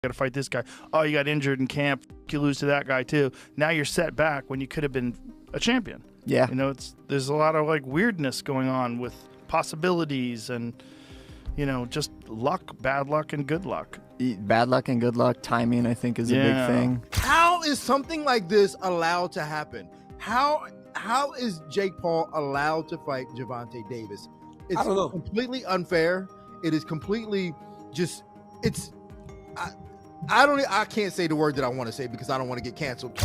got to fight this guy. Oh, you got injured in camp. You lose to that guy too. Now you're set back when you could have been a champion. Yeah. You know, there's a lot of like weirdness going on with possibilities and, you know, just luck, bad luck, and good luck. Bad luck and good luck. Timing, I think, is a big thing. How is something like this allowed to happen? How is Jake Paul allowed to fight Gervonta Davis? It's completely unfair. It is completely just, I can't say the word that I want to say because I don't want to get canceled.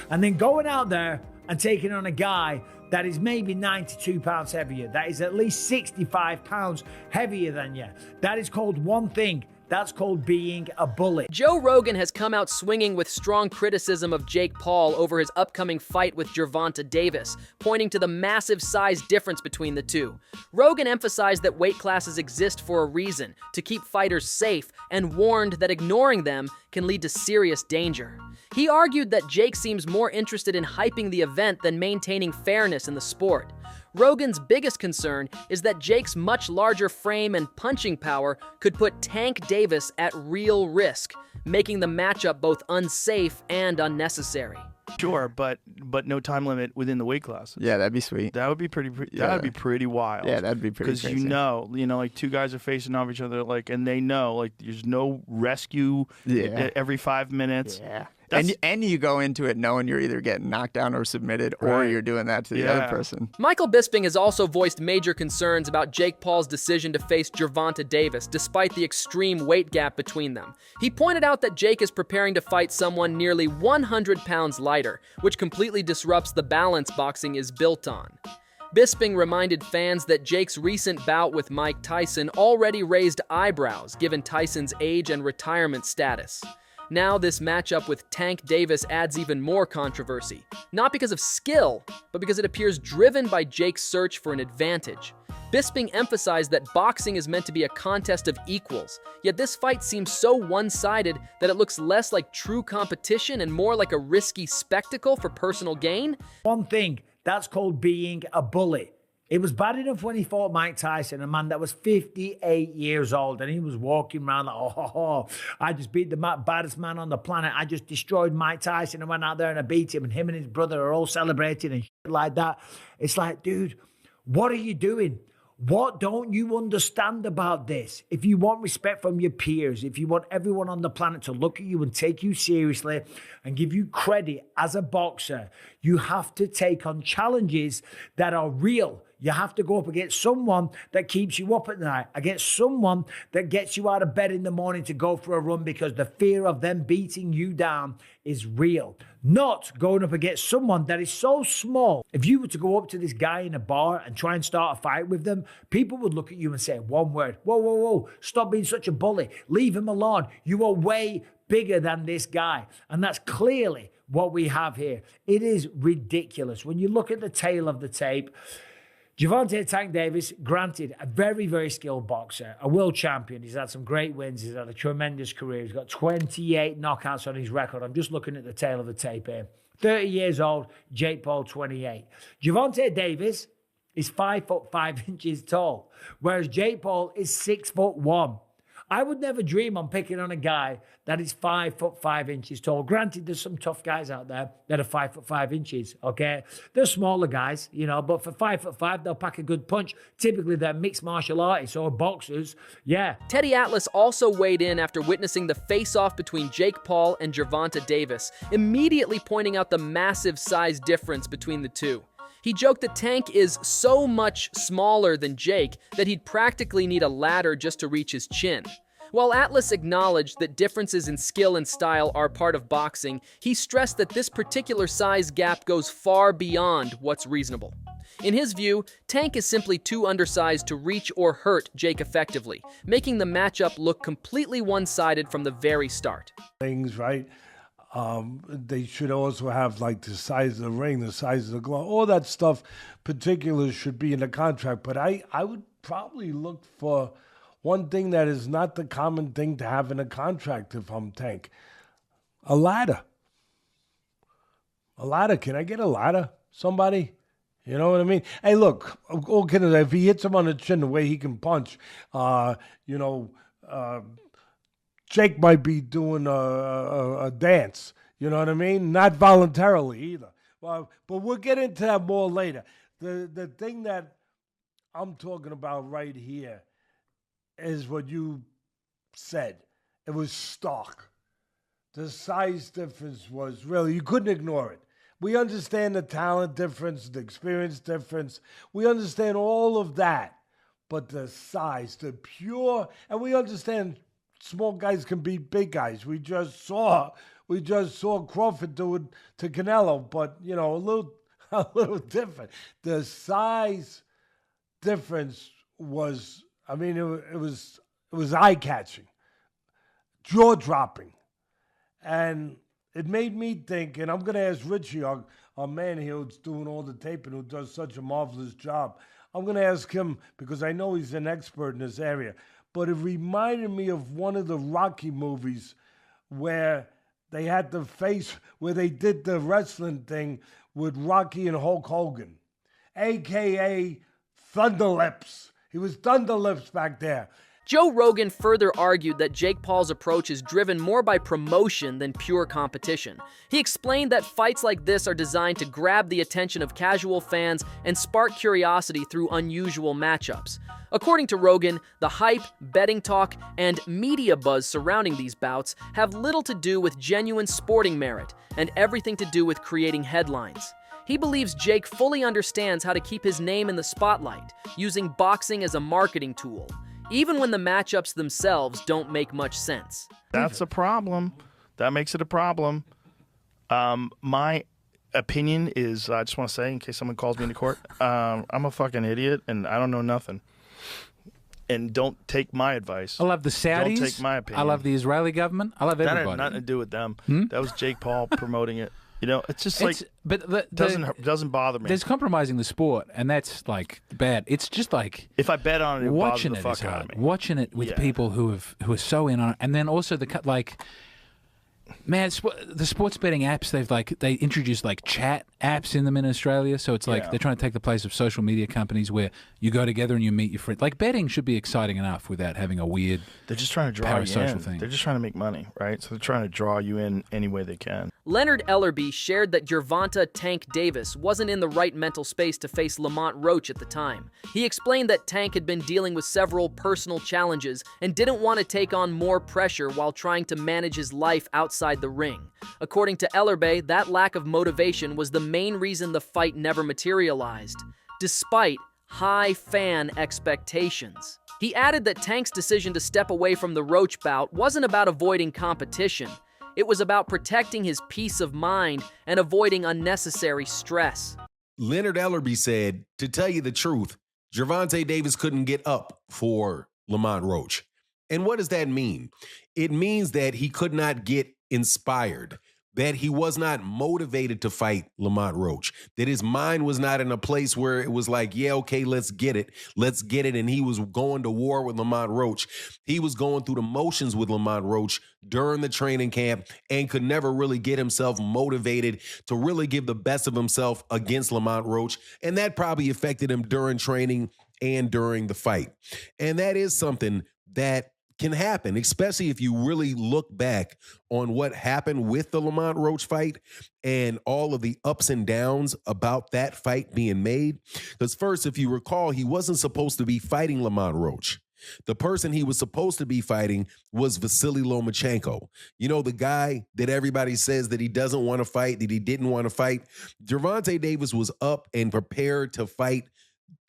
And then going out there and taking on a guy that is maybe 92 pounds heavier, that is at least 65 pounds heavier than you. That is called one thing. That's called being a bully. Joe Rogan has come out swinging with strong criticism of Jake Paul over his upcoming fight with Gervonta Davis, pointing to the massive size difference between the two. Rogan emphasized that weight classes exist for a reason, to keep fighters safe, and warned that ignoring them can lead to serious danger. He argued that Jake seems more interested in hyping the event than maintaining fairness in the sport. Rogan's biggest concern is that Jake's much larger frame and punching power could put Tank Davis at real risk, making the matchup both unsafe and unnecessary. Sure, but no time limit within the weight classes. Yeah, that'd be sweet. That would be pretty. That would be pretty wild. Yeah, that'd be pretty. Because you know, like two guys are facing off each other, like, and they know, like, there's no rescue every 5 minutes. Yeah. And you go into it knowing you're either getting knocked down or submitted, or you're doing that to the other person. Michael Bisping has also voiced major concerns about Jake Paul's decision to face Gervonta Davis, despite the extreme weight gap between them. He pointed out that Jake is preparing to fight someone nearly 100 pounds lighter, which completely disrupts the balance boxing is built on. Bisping reminded fans that Jake's recent bout with Mike Tyson already raised eyebrows, given Tyson's age and retirement status. Now this matchup with Tank Davis adds even more controversy, not because of skill, but because it appears driven by Jake's search for an advantage. Bisping emphasized that boxing is meant to be a contest of equals, yet this fight seems so one-sided that it looks less like true competition and more like a risky spectacle for personal gain. One thing, that's called being a bully. It was bad enough when he fought Mike Tyson, a man that was 58 years old, and he was walking around like, I just beat the baddest man on the planet. I just destroyed Mike Tyson and went out there and I beat him, and him and his brother are all celebrating and shit like that. It's like, dude, what are you doing? What don't you understand about this? If you want respect from your peers, if you want everyone on the planet to look at you and take you seriously and give you credit as a boxer, you have to take on challenges that are real. You have to go up against someone that keeps you up at night, against someone that gets you out of bed in the morning to go for a run because the fear of them beating you down is real. Not going up against someone that is so small. If you were to go up to this guy in a bar and try and start a fight with them, people would look at you and say one word, whoa, stop being such a bully. Leave him alone. You are way bigger than this guy. And that's clearly what we have here. It is ridiculous. When you look at the tail of the tape, Gervonta Tank Davis, granted, a very, very skilled boxer, a world champion. He's had some great wins. He's had a tremendous career. He's got 28 knockouts on his record. I'm just looking at the tail of the tape here. 30 years old, Jake Paul, 28. Gervonta Davis is 5'5" tall, whereas Jake Paul is 6'1". I would never dream on picking on a guy that is 5'5" tall. Granted, there's some tough guys out there that are 5'5", okay? They're smaller guys, you know, but for 5'5", they'll pack a good punch. Typically, they're mixed martial artists or boxers, yeah. Teddy Atlas also weighed in after witnessing the face-off between Jake Paul and Gervonta Davis, immediately pointing out the massive size difference between the two. He joked that Tank is so much smaller than Jake that he'd practically need a ladder just to reach his chin. While Atlas acknowledged that differences in skill and style are part of boxing, he stressed that this particular size gap goes far beyond what's reasonable. In his view, Tank is simply too undersized to reach or hurt Jake effectively, making the matchup look completely one-sided from the very start. Things, right? They should also have like the size of the ring, the size of the glove, all that stuff. Particulars should be in the contract. But I would probably look for one thing that is not the common thing to have in a contract if I'm Tank. A ladder. A ladder. Can I get a ladder? Somebody? You know what I mean? Hey, look, all kidding, if he hits him on the chin the way he can punch, Jake might be doing a dance. You know what I mean? Not voluntarily either. Well, but we'll get into that more later. The thing that I'm talking about right here is what you said. It was stark. The size difference was really, you couldn't ignore it. We understand the talent difference, the experience difference. We understand all of that. But the size, the pure, and we understand small guys can beat big guys. We just saw Crawford do it to Canelo, but you know, a little different. The size difference was, I mean, it was eye-catching, jaw-dropping, and it made me think. And I'm going to ask Richie, our man here who's doing all the taping, who does such a marvelous job. I'm going to ask him because I know he's an expert in this area. But it reminded me of one of the Rocky movies where they had the face, where they did the wrestling thing with Rocky and Hulk Hogan, a.k.a. Thunderlips. He was Thunderlips back there. Joe Rogan further argued that Jake Paul's approach is driven more by promotion than pure competition. He explained that fights like this are designed to grab the attention of casual fans and spark curiosity through unusual matchups. According to Rogan, the hype, betting talk, and media buzz surrounding these bouts have little to do with genuine sporting merit and everything to do with creating headlines. He believes Jake fully understands how to keep his name in the spotlight, using boxing as a marketing tool, even when the matchups themselves don't make much sense. That's a problem. That makes it a problem. My opinion is, I just want to say, in case someone calls me into court, I'm a fucking idiot and I don't know nothing. And don't take my advice. I love the Saudis. Don't take my opinion. I love the Israeli government. I love everybody. That had nothing to do with them. That was Jake Paul promoting it. You know, it's just doesn't bother me. There's compromising the sport, and that's like bad. It's just like if I bet on it, it watching bothers the it is fuck out of hard. me. Watching it with people who are so in on it, and then also man, the sports betting apps, they introduced like chat apps in them in Australia. So it's like they're trying to take the place of social media companies where you go together and you meet your friends. Like betting should be exciting enough without having a weird. They're just trying to draw you in. Thing. They're just trying to make money, right? So they're trying to draw you in any way they can. Leonard Ellerby shared that Gervonta Tank Davis wasn't in the right mental space to face Lamont Roach at the time. He explained that Tank had been dealing with several personal challenges and didn't want to take on more pressure while trying to manage his life outside the ring. According to Ellerby, that lack of motivation was the main reason the fight never materialized, despite high fan expectations. He added that Tank's decision to step away from the Roach bout wasn't about avoiding competition. It was about protecting his peace of mind and avoiding unnecessary stress. Leonard Ellerby said, to tell you the truth, Gervonta Davis couldn't get up for Lamont Roach. And what does that mean? It means that he could not get inspired, that he was not motivated to fight Lamont Roach, that his mind was not in a place where it was like, yeah, okay, let's get it. And he was going to war with Lamont Roach. He was going through the motions with Lamont Roach during the training camp and could never really get himself motivated to really give the best of himself against Lamont Roach. And that probably affected him during training and during the fight. And that is something that can happen, especially if you really look back on what happened with the Lamont Roach fight and all of the ups and downs about that fight being made. Because first, if you recall, he wasn't supposed to be fighting Lamont Roach. The person he was supposed to be fighting was Vasily Lomachenko. You know, the guy that everybody says that he doesn't want to fight, that he didn't want to fight. Gervonta Davis was up and prepared to fight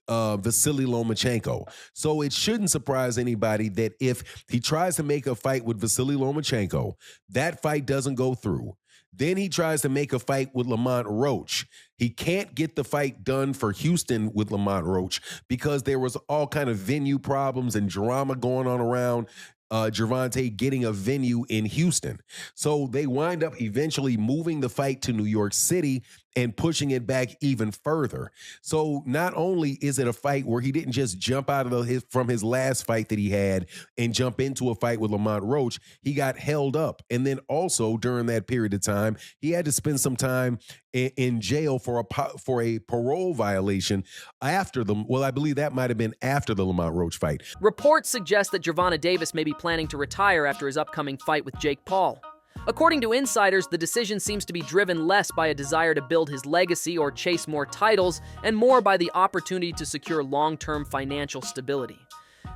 Vasily Lomachenko. So it shouldn't surprise anybody that if he tries to make a fight with Vasily Lomachenko, that fight doesn't go through. Then he tries to make a fight with Lamont Roach. He can't get the fight done for Houston with Lamont Roach because there was all kind of venue problems and drama going on around Gervonta getting a venue in Houston. So they wind up eventually moving the fight to New York City and pushing it back even further. So not only is it a fight where he didn't just jump out of from his last fight that he had and jump into a fight with Lamont Roach, he got held up. And then also during that period of time, he had to spend some time in jail for a parole violation after I believe that might have been after the Lamont Roach fight. Reports suggest that Gervonta Davis may be planning to retire after his upcoming fight with Jake Paul. According to insiders, the decision seems to be driven less by a desire to build his legacy or chase more titles, and more by the opportunity to secure long-term financial stability.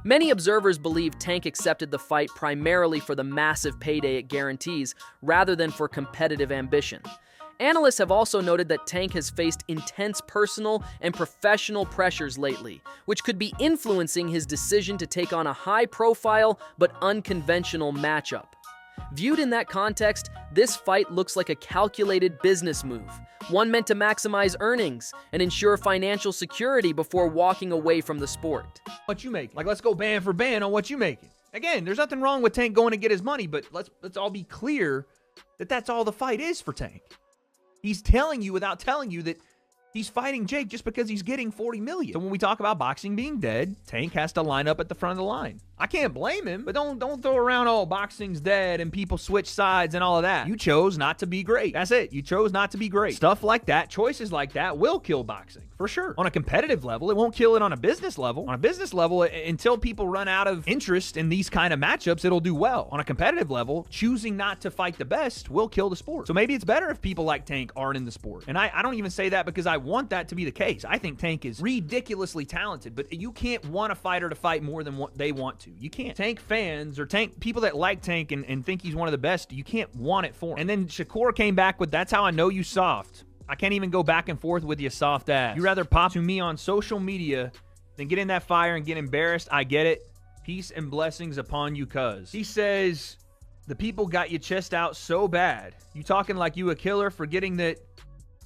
Many observers believe Tank accepted the fight primarily for the massive payday it guarantees, rather than for competitive ambition. Analysts have also noted that Tank has faced intense personal and professional pressures lately, which could be influencing his decision to take on a high-profile but unconventional matchup. Viewed in that context, this fight looks like a calculated business move, one meant to maximize earnings and ensure financial security before walking away from the sport. What you making? Like, let's go band for band on what you making. Again, there's nothing wrong with Tank going to get his money, but let's all be clear that that's all the fight is for Tank. He's telling you without telling you that he's fighting Jake just because he's getting $40 million. So when we talk about boxing being dead, Tank has to line up at the front of the line. I can't blame him, but don't throw around, oh, boxing's dead and people switch sides and all of that. You chose not to be great. That's it. You chose not to be great. Stuff like that, choices like that will kill boxing, for sure. On a competitive level, it won't kill it on a business level. On a business level, until people run out of interest in these kind of matchups, it'll do well. On a competitive level, choosing not to fight the best will kill the sport. So maybe it's better if people like Tank aren't in the sport. And I don't even say that because I want that to be the case. I think Tank is ridiculously talented, but you can't want a fighter to fight more than what they want to. You can't. Tank fans or Tank people that like Tank and think he's one of the best, you can't want it for him. And then Shakur came back with, that's how I know you soft. I can't even go back and forth with you soft ass. You rather pop to me on social media than get in that fire and get embarrassed. I get it. Peace and blessings upon you, cuz. He says, the people got your chest out so bad. You talking like you a killer, forgetting that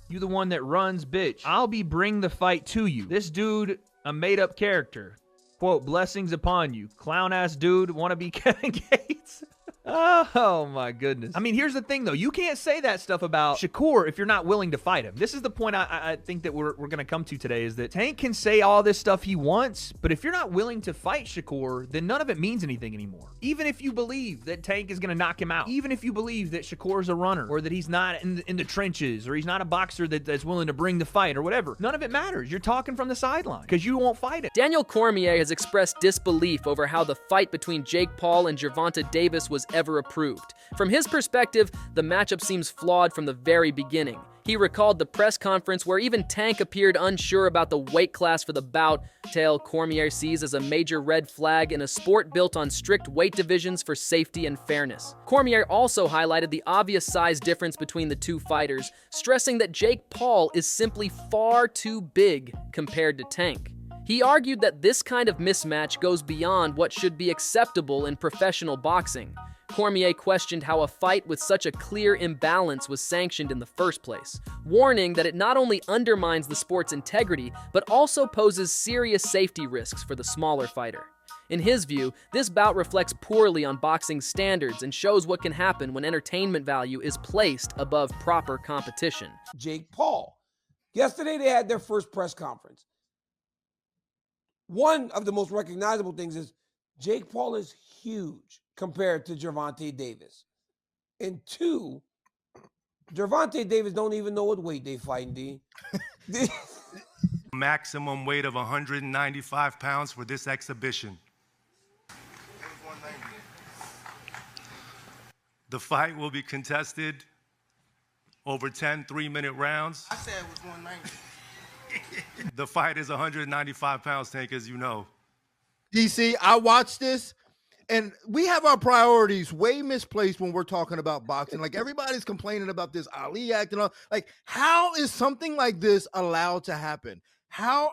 you the one that runs, bitch. I'll be bring the fight to you. This dude, a made-up character. Quote, blessings upon you. Clown-ass dude, wanna be Kevin Gates? Oh, my goodness. I mean, here's the thing, though. You can't say that stuff about Shakur if you're not willing to fight him. This is the point I think that we're going to come to today, is that Tank can say all this stuff he wants, but if you're not willing to fight Shakur, then none of it means anything anymore. Even if you believe that Tank is going to knock him out, even if you believe that Shakur's a runner, or that he's not in the trenches, or he's not a boxer that's willing to bring the fight, or whatever, none of it matters. You're talking from the sideline because you won't fight him. Daniel Cormier has expressed disbelief over how the fight between Jake Paul and Gervonta Davis was ever approved. From his perspective, the matchup seems flawed from the very beginning. He recalled the press conference where even Tank appeared unsure about the weight class for the bout, tale Cormier sees as a major red flag in a sport built on strict weight divisions for safety and fairness. Cormier also highlighted the obvious size difference between the two fighters, stressing that Jake Paul is simply far too big compared to Tank. He argued that this kind of mismatch goes beyond what should be acceptable in professional boxing. Cormier questioned how a fight with such a clear imbalance was sanctioned in the first place, warning that it not only undermines the sport's integrity, but also poses serious safety risks for the smaller fighter. In his view, this bout reflects poorly on boxing standards and shows what can happen when entertainment value is placed above proper competition. Jake Paul. Yesterday they had their first press conference. One of the most recognizable things is Jake Paul is huge compared to Gervonta Davis. And two, Gervonta Davis don't even know what weight they fighting, D. Maximum weight of 195 pounds for this exhibition. The fight will be contested over 10 3-minute rounds. I said it was 190. The fight is 195 pounds, Tank, as you know. DC, I watched this, and we have our priorities way misplaced when we're talking about boxing. Like, everybody's complaining about this Ali act and all. Like, how is something like this allowed to happen? How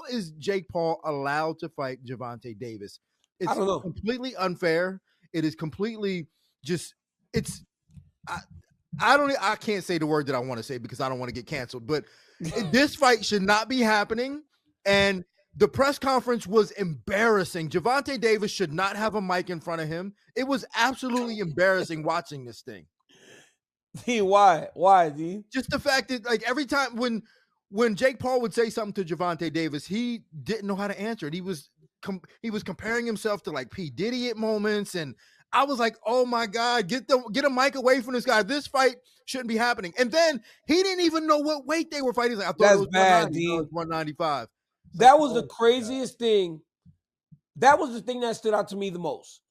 is Jake Paul allowed to fight Gervonta Davis? It's completely unfair. It is completely just, it's, I can't say the word that I want to say because I don't want to get canceled, but this fight should not be happening. And the press conference was embarrassing. Gervonta Davis should not have a mic in front of him. It was absolutely embarrassing watching this thing. D, why, D? Just the fact that like every time when Jake Paul would say something to Gervonta Davis, he didn't know how to answer it. He was comparing himself to like P. Diddy at moments, and I was like, oh my God, get a mic away from this guy. This fight shouldn't be happening. And then he didn't even know what weight they were fighting. He's like, I thought it was bad, 190, D. it was 195. That was the craziest thing. That was the thing that stood out to me the most.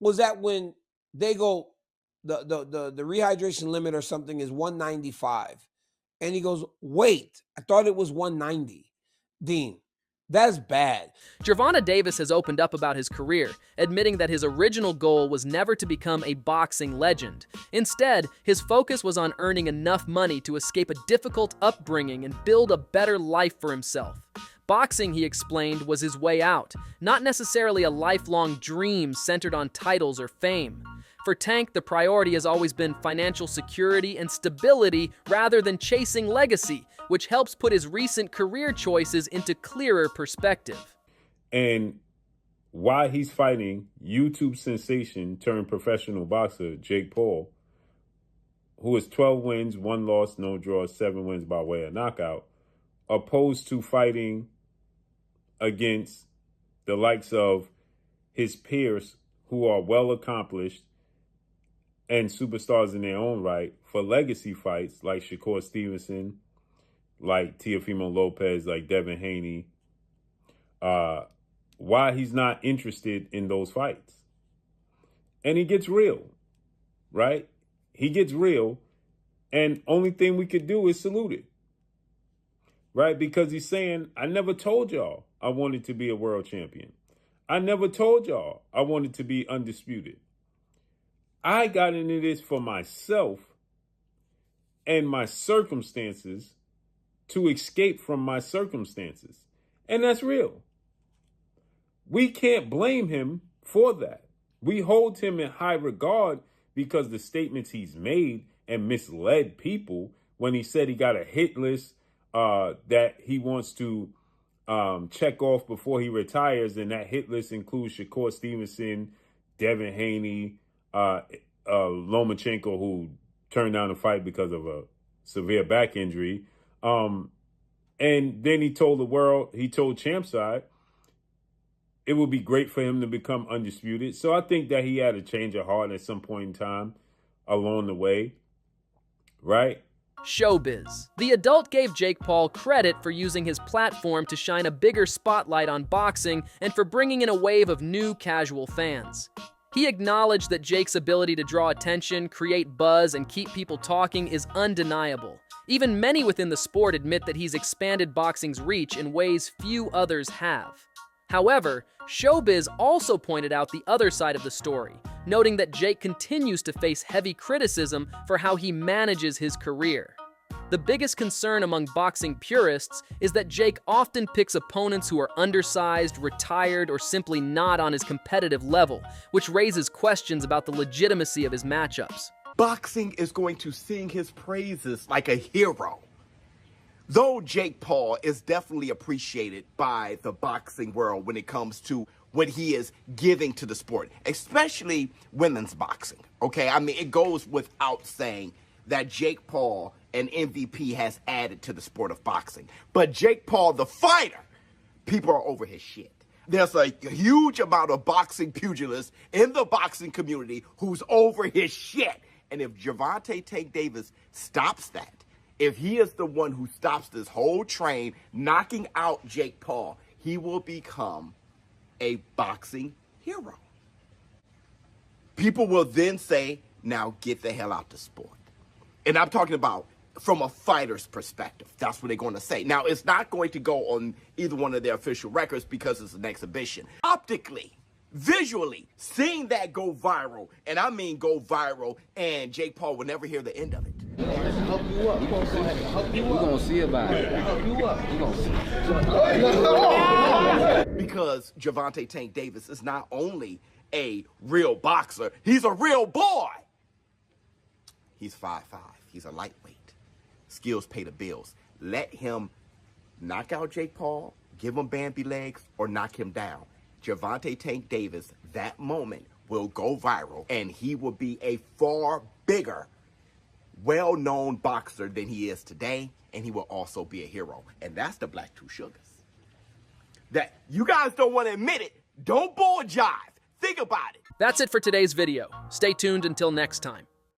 Was that when they go, the rehydration limit or something is 195. And he goes, wait, I thought it was 190. Dean, that's bad. Gervonta Davis has opened up about his career, admitting that his original goal was never to become a boxing legend. Instead, his focus was on earning enough money to escape a difficult upbringing and build a better life for himself. Boxing, he explained, was his way out, not necessarily a lifelong dream centered on titles or fame. For Tank, the priority has always been financial security and stability rather than chasing legacy, which helps put his recent career choices into clearer perspective. And while he's fighting YouTube sensation turned professional boxer Jake Paul, who is 12 wins, 1 loss, no draws, 7 wins by way of knockout, opposed to fighting against the likes of his peers who are well accomplished and superstars in their own right for legacy fights like Shakur Stevenson, like Teofimo Lopez, like Devin Haney, why he's not interested in those fights. And he gets real, right? He gets real, and only thing we could do is salute it, right? Because he's saying, I never told y'all I wanted to be a world champion. I never told y'all I wanted to be undisputed. I got into this for myself and my circumstances to escape from my circumstances. And that's real. We can't blame him for that. We hold him in high regard because the statements he's made and misled people when he said he got a hit list that he wants to check off before he retires. And that hit list includes Shakur Stevenson, Devin Haney, Lomachenko, who turned down the fight because of a severe back injury. And then he told the world, he told Champside, it would be great for him to become undisputed. So I think that he had a change of heart at some point in time along the way, right? Showbiz. The adult gave Jake Paul credit for using his platform to shine a bigger spotlight on boxing and for bringing in a wave of new casual fans. He acknowledged that Jake's ability to draw attention, create buzz, and keep people talking is undeniable. Even many within the sport admit that he's expanded boxing's reach in ways few others have. However, Showbiz also pointed out the other side of the story, noting that Jake continues to face heavy criticism for how he manages his career. The biggest concern among boxing purists is that Jake often picks opponents who are undersized, retired, or simply not on his competitive level, which raises questions about the legitimacy of his matchups. Boxing is going to sing his praises like a hero. Though Jake Paul is definitely appreciated by the boxing world when it comes to what he is giving to the sport, especially women's boxing, okay? I mean, it goes without saying that Jake Paul, an MVP, has added to the sport of boxing. But Jake Paul, the fighter, people are over his shit. There's a huge amount of boxing pugilists in the boxing community who's over his shit. And if Gervonta Tank Davis stops that, if he is the one who stops this whole train, knocking out Jake Paul, he will become a boxing hero. People will then say, now get the hell out the sport. And I'm talking about from a fighter's perspective. That's what they're going to say. Now, it's not going to go on either one of their official records because it's an exhibition. Optically, visually, seeing that go viral, and I mean go viral, and Jake Paul will never hear the end of it. Help you up. We're going to see about it. Help you up. We're going to see. Because Gervonta Tank Davis is not only a real boxer, he's a real boy. He's 5'5". He's a lightweight. Skills pay the bills. Let him knock out Jake Paul, give him Bambi legs, or knock him down. Gervonta Tank Davis, that moment will go viral, and he will be a far bigger well-known boxer than he is today, and he will also be a hero. And that's the Black Two Sugars. That you guys don't want to admit it. Don't bull jive. Think about it. That's it for today's video. Stay tuned until next time.